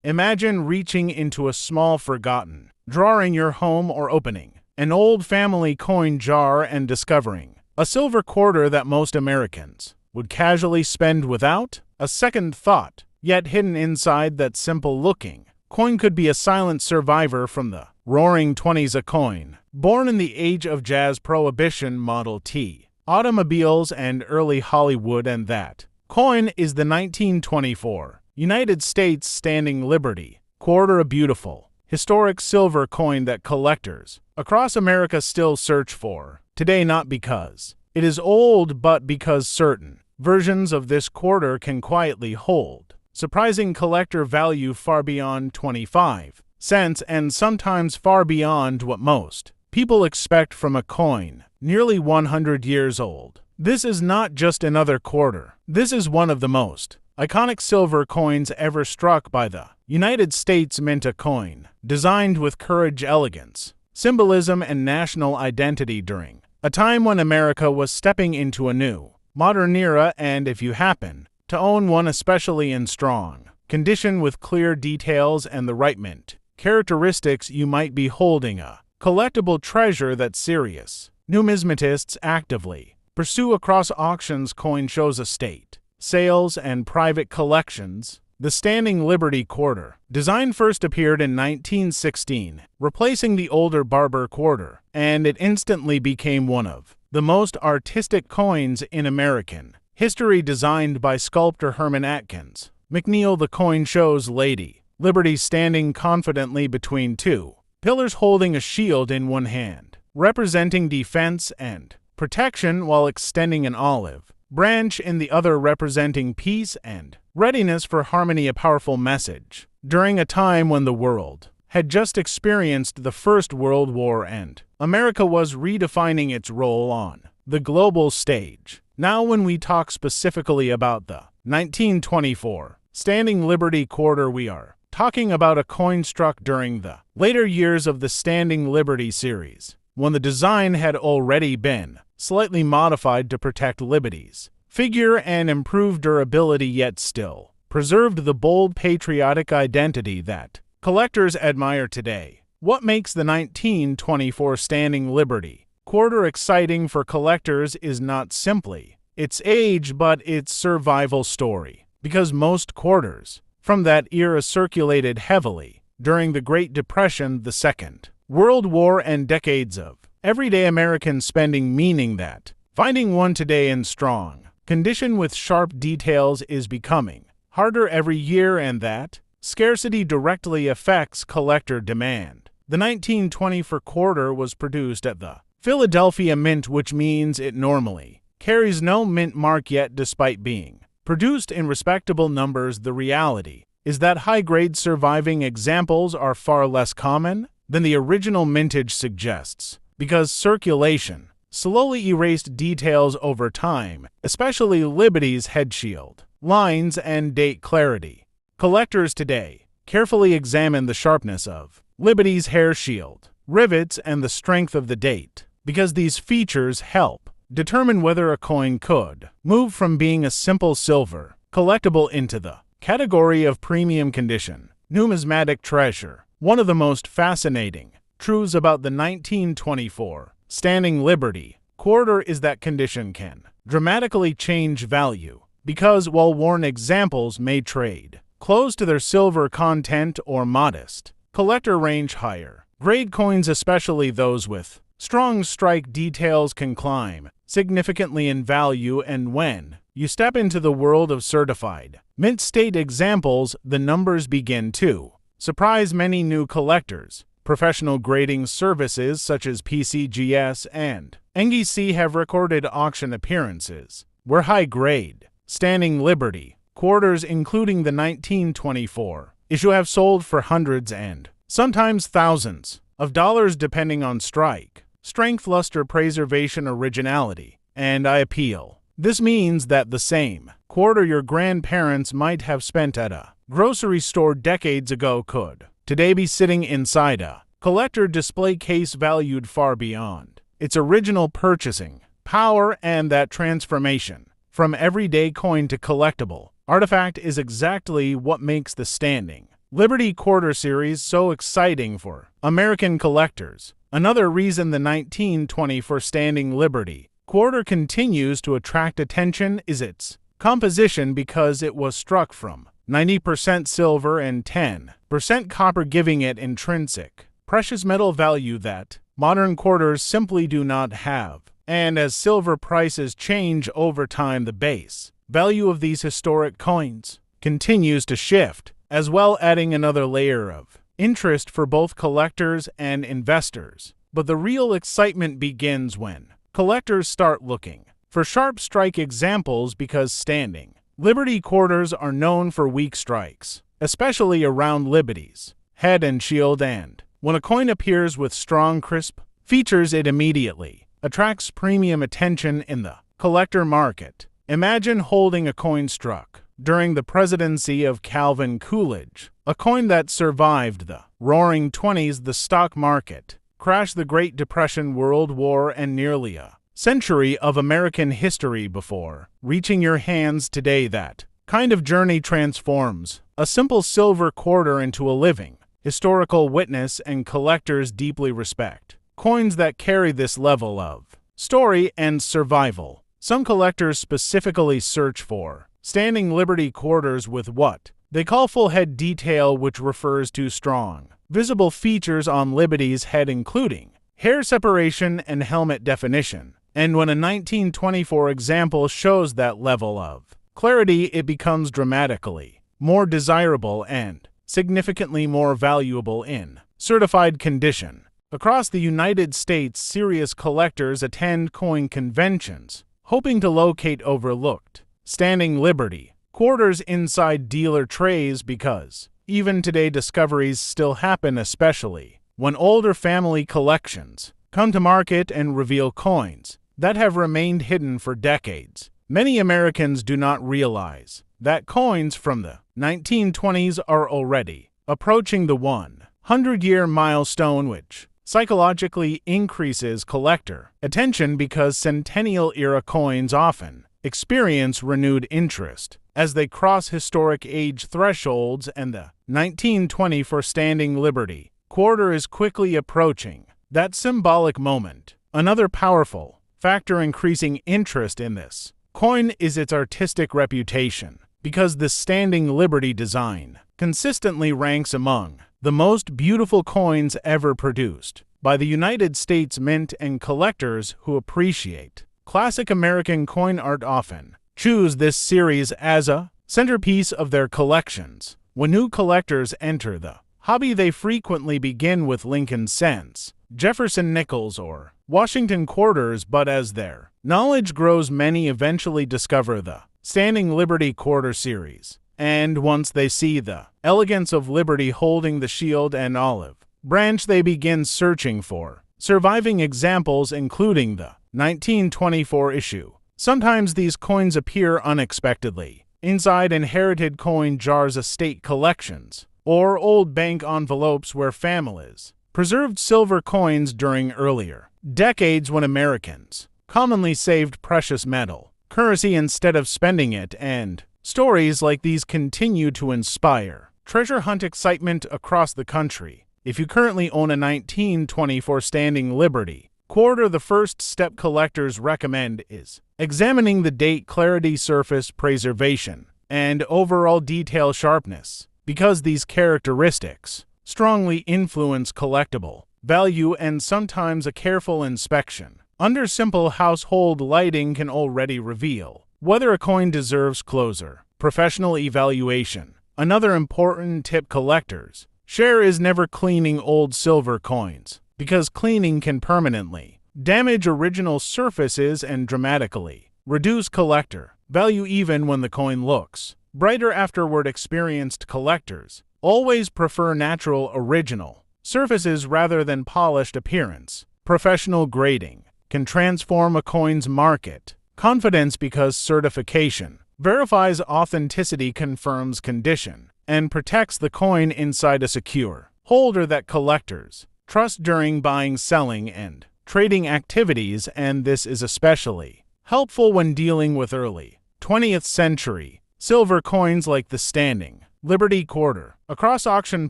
Imagine reaching into a small forgotten drawer in your home or opening an old family coin jar and discovering a silver quarter that most Americans would casually spend without a second thought. Yet hidden inside that simple-looking coin could be a silent survivor from the Roaring '20s. A coin born in the age of jazz, Prohibition, Model T, automobiles, and early Hollywood, and that coin is the 1924 United States Standing Liberty Quarter, a beautiful, historic silver coin that collectors across America still search for today, not because it is old, but because certain versions of this quarter can quietly hold surprising collector value far beyond 25 cents and sometimes far beyond what most people expect from a coin nearly 100 years old. This is not just another quarter. This is one of the most iconic silver coins ever struck by the United States Mint, a coin designed with courage, elegance, symbolism, and national identity during a time when America was stepping into a new, modern era. And if you happen to own one, especially in strong condition with clear details and the right mint characteristics, you might be holding a collectible treasure that serious numismatists actively pursue across auctions, coin shows, estate sales, and private collections. The Standing Liberty Quarter design first appeared in 1916, replacing the older Barber Quarter, and it instantly became one of the most artistic coins in American history. Designed by sculptor Hermon Atkins MacNeil, the coin shows Lady Liberty standing confidently between two pillars, holding a shield in one hand, representing defense and protection, while extending an olive branch in the other, representing peace and readiness for harmony. A powerful message during a time when the world had just experienced the First World War and America was redefining its role on the global stage. Now, when we talk specifically about the 1924 Standing Liberty Quarter, we are talking about a coin struck during the later years of the Standing Liberty series, when the design had already been slightly modified to protect Liberty's figure and improve durability, yet still preserved the bold patriotic identity that collectors admire today. What makes the 1924 Standing Liberty Quarter exciting for collectors is not simply its age, but its survival story, because most quarters from that era circulated heavily during the Great Depression, the Second World War, and decades of everyday American spending, meaning that finding one today in strong condition with sharp details is becoming harder every year, and that scarcity directly affects collector demand. The 1924 quarter was produced at the Philadelphia Mint, which means it normally carries no mint mark, yet despite being produced in respectable numbers, the reality is that high-grade surviving examples are far less common than the original mintage suggests, because circulation slowly erased details over time, especially Liberty's head shield lines and date clarity. Collectors today carefully examine the sharpness of Liberty's hair shield, rivets, and the strength of the date, because these features help determine whether a coin could move from being a simple silver collectible into the category of premium condition numismatic treasure. One of the most fascinating truths about the 1924 Standing Liberty Quarter is that condition can dramatically change value, because while worn examples may trade close to their silver content or modest collector range, higher grade coins, especially those with strong strike details, can climb significantly in value. And when you step into the world of certified mint state examples, the numbers begin to surprise many new collectors. Professional grading services such as PCGS and NGC have recorded auction appearances where high-grade Standing Liberty quarters, including the 1924 issue, have sold for hundreds and sometimes thousands of dollars, depending on strike strength, luster, preservation, originality, and appeal. This means that the same quarter your grandparents might have spent at a grocery store decades ago could today be sitting inside a collector display case, valued far beyond its original purchasing power. And that transformation from everyday coin to collectible artifact is exactly what makes the Standing Liberty Quarter Series so exciting for American collectors? Another reason the 1924 Standing Liberty Quarter continues to attract attention is its composition, because it was struck from 90% silver and 10% copper, giving it intrinsic precious metal value that modern quarters simply do not have. And as silver prices change over time, the base value of these historic coins continues to shift, as well, adding another layer of interest for both collectors and investors. But the real excitement begins when collectors start looking for sharp strike examples, because standing Liberty quarters are known for weak strikes, especially around Liberty's head and shield, and when a coin appears with strong, crisp features, it immediately attracts premium attention in the collector market. Imagine holding a coin struck during the presidency of Calvin Coolidge, a coin that survived the Roaring '20s, the stock market crash, the Great Depression, World War, and nearly a century of American history before reaching your hands today. That kind of journey transforms a simple silver quarter into a living historical witness, and collectors deeply respect coins that carry this level of story and survival. Some collectors specifically search for standing Liberty quarters with what they call full head detail, which refers to strong, visible features on Liberty's head, including hair separation and helmet definition. And when a 1924 example shows that level of clarity, it becomes dramatically more desirable and significantly more valuable in certified condition. Across the United States, serious collectors attend coin conventions, hoping to locate overlooked standing Liberty quarters inside dealer trays, because even today discoveries still happen, especially when older family collections come to market and reveal coins that have remained hidden for decades. Many Americans do not realize that coins from the 1920s are already approaching the 100-year milestone, which psychologically increases collector attention, because centennial-era coins often experience renewed interest as they cross historic age thresholds, and the 1924 Standing Liberty Quarter is quickly approaching that symbolic moment. Another powerful factor increasing interest in this coin is its artistic reputation, because the Standing Liberty design consistently ranks among the most beautiful coins ever produced by the United States Mint, and collectors who appreciate classic American coin art often choose this series as a centerpiece of their collections. When new collectors enter the hobby, they frequently begin with Lincoln cents, Jefferson nickels, or Washington quarters, but as their knowledge grows, many eventually discover the Standing Liberty Quarter series. And once they see the elegance of Liberty holding the shield and olive branch, they begin searching for surviving examples, including the 1924 issue. Sometimes these coins appear unexpectedly inside inherited coin jars, estate collections, or old bank envelopes where families preserved silver coins during earlier decades, when Americans commonly saved precious metal currency instead of spending it. And stories like these continue to inspire treasure hunt excitement across the country. If you currently own a 1924 Standing Liberty Quarter, the first step collectors recommend is examining the date, clarity, surface preservation, and overall detail sharpness, because these characteristics strongly influence collectible value, and sometimes a careful inspection under simple household lighting can already reveal whether a coin deserves closer professional evaluation. Another important tip collectors share is never cleaning old silver coins, because cleaning can permanently damage original surfaces and dramatically reduce collector value even when the coin looks brighter afterward. Experienced collectors always prefer natural original surfaces rather than polished appearance. Professional grading can transform a coin's market confidence, because certification verifies authenticity, confirms condition, and protects the coin inside a secure holder that collectors trust during buying, selling, and trading activities. And this is especially helpful when dealing with early 20th century silver coins like the Standing Liberty Quarter. Across auction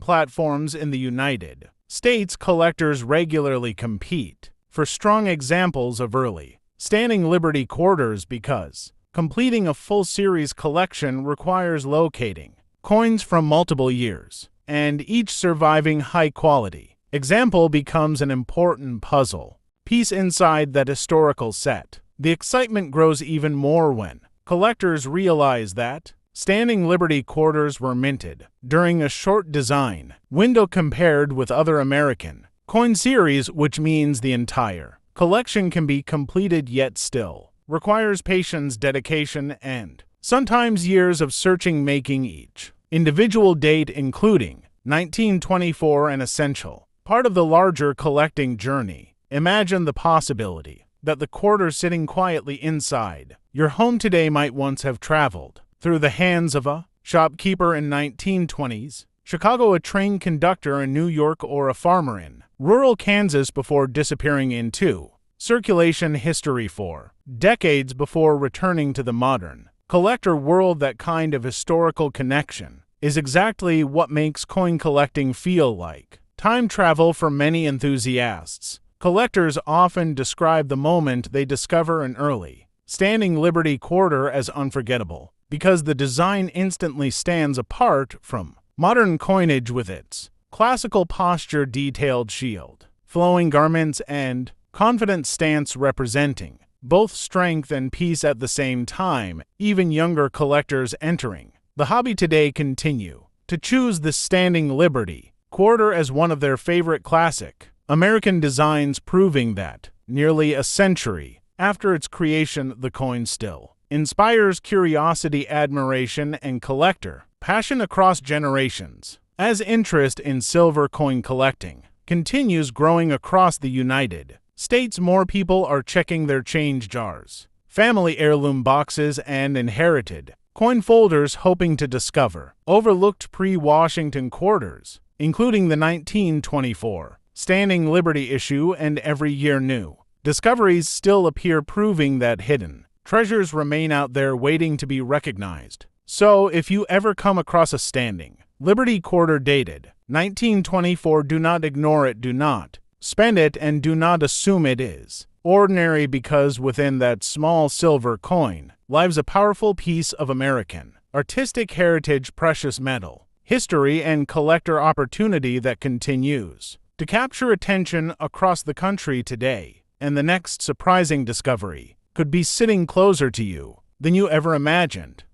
platforms in the United States, collectors regularly compete for strong examples of early standing Liberty Quarters because completing a full series collection requires locating coins from multiple years, and each surviving high-quality example becomes an important puzzle piece inside that historical set. The excitement grows even more when collectors realize that standing Liberty Quarters were minted during a short design window compared with other American coin series, which means the entire collection can be completed yet still requires patience, dedication, and sometimes years of searching, making each individual date, including 1924, an essential part of the larger collecting journey. Imagine the possibility that the quarter sitting quietly inside your home today might once have traveled through the hands of a shopkeeper in 1920s Chicago, a train conductor in New York, or a farmer in rural Kansas before disappearing into circulation history for decades before returning to the modern collector world. That kind of historical connection is exactly what makes coin collecting feel like time travel for many enthusiasts. Collectors often describe the moment they discover an early standing Liberty Quarter as unforgettable because the design instantly stands apart from modern coinage with its classical posture, detailed shield, flowing garments, and confident stance representing both strength and peace at the same time. Even younger collectors entering the hobby today continue to choose the standing Liberty Quarter as one of their favorite classic American designs, proving that nearly a century after its creation, the coin still inspires curiosity, admiration, and collector passion across generations. As interest in silver coin collecting continues growing across the United States, more people are checking their change jars, family heirloom boxes, and inherited coin folders, hoping to discover overlooked pre-Washington quarters, including the 1924 standing Liberty issue, and every year new discoveries still appear, proving that hidden treasures remain out there waiting to be recognized. So, if you ever come across a standing Liberty Quarter dated 1924, do not ignore it, do not spend it, and do not assume it is ordinary, because within that small silver coin lies a powerful piece of American artistic heritage, precious metal, history, and collector opportunity that continues to capture attention across the country today. And the next surprising discovery could be sitting closer to you than you ever imagined.